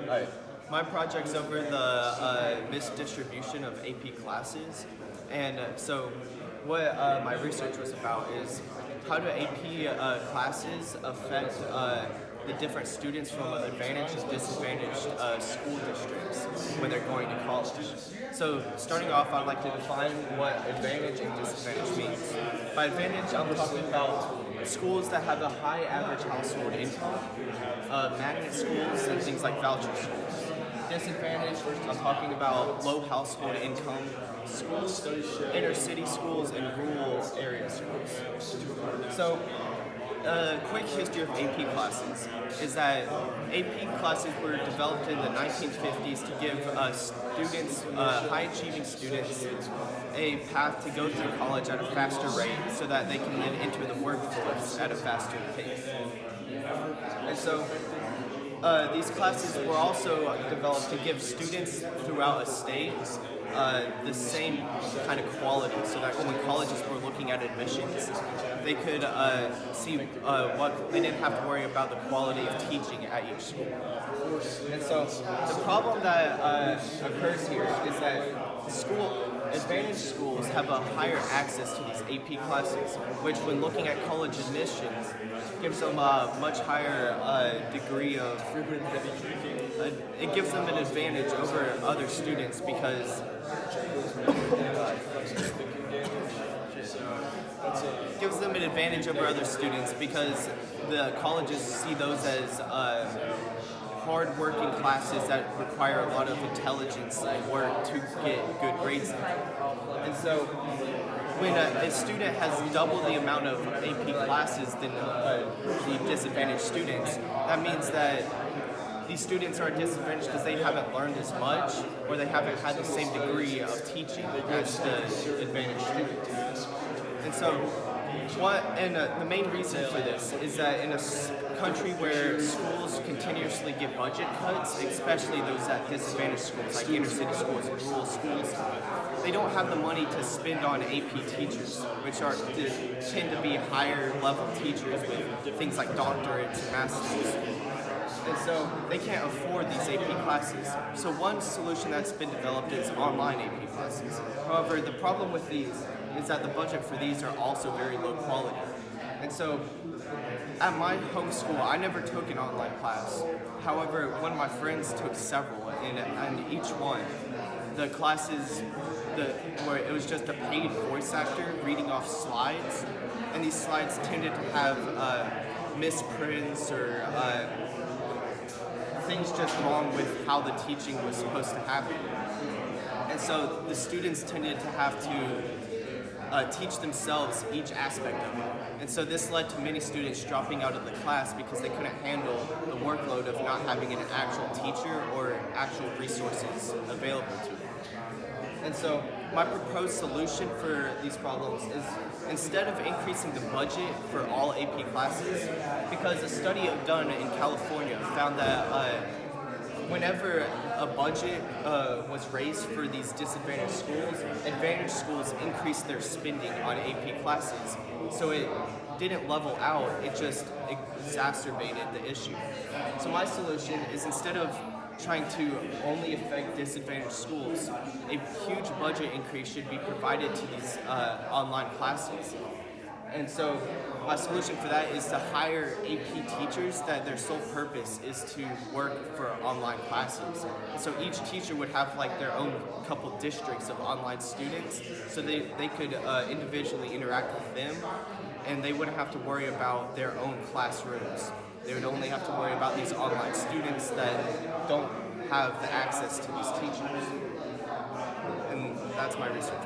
Alright, my project's over the misdistribution of AP classes, and so what my research was about is how do AP classes affect the different students from advantaged and disadvantaged school districts when they're going to college. So starting off, I'd like to define what advantage and disadvantage means. By advantage, I'm talking about schools that have a high average household income, magnet schools, and things like voucher schools. Disadvantage, I'm talking about low household income schools, inner city schools, and rural area schools. So, quick history of AP classes is that AP classes were developed in the 1950s to give students, high-achieving students, a path to go through college at a faster rate so that they can then enter the workforce at a faster pace. And so, these classes were also developed to give students throughout a state the same kind of quality, so that when colleges were looking at admissions, they could see what they didn't have to worry about the quality of teaching at each school. And so the problem that occurs here is that advantaged schools have a higher access to these AP classes, which when looking at college admissions gives them a much higher degree of, it gives them an advantage over other students because the colleges see those as hard-working classes that require a lot of intelligence and work to get good grades in. And so when a student has double the amount of AP classes than the disadvantaged students, that means that these students are disadvantaged because they haven't learned as much or they haven't had the same degree of teaching as the advantaged students. And so the main reason for this is that in a country where schools continuously get budget cuts, especially those at disadvantaged schools like inner city schools and rural schools, they don't have the money to spend on AP teachers, which tend to be higher level teachers with things like doctorates and masters. And so they can't afford these AP classes. So one solution that's been developed is online AP classes. However, the problem with these is that the budget for these are also very low quality. And so at my home school, I never took an online class. However, one of my friends took several, and each one, the classes where it was just a paid voice actor reading off slides, and these slides tended to have misprints or things just wrong with how the teaching was supposed to happen. And so the students tended to have to teach themselves each aspect of it. And so this led to many students dropping out of the class because they couldn't handle the workload of not having an actual teacher or actual resources available to them. And so my proposed solution for these problems is instead of increasing the budget for all AP classes, because a study done in California found that whenever a budget was raised for these disadvantaged schools, advantaged schools increased their spending on AP classes. So it didn't level out, it just exacerbated the issue. So my solution is instead of trying to only affect disadvantaged schools, a huge budget increase should be provided to these online classes. And so my solution for that is to hire AP teachers that their sole purpose is to work for online classes. And so each teacher would have like their own couple districts of online students, so they could individually interact with them, and they wouldn't have to worry about their own classrooms. They would only have to worry about these online students that don't have the access to these teachers. And that's my research.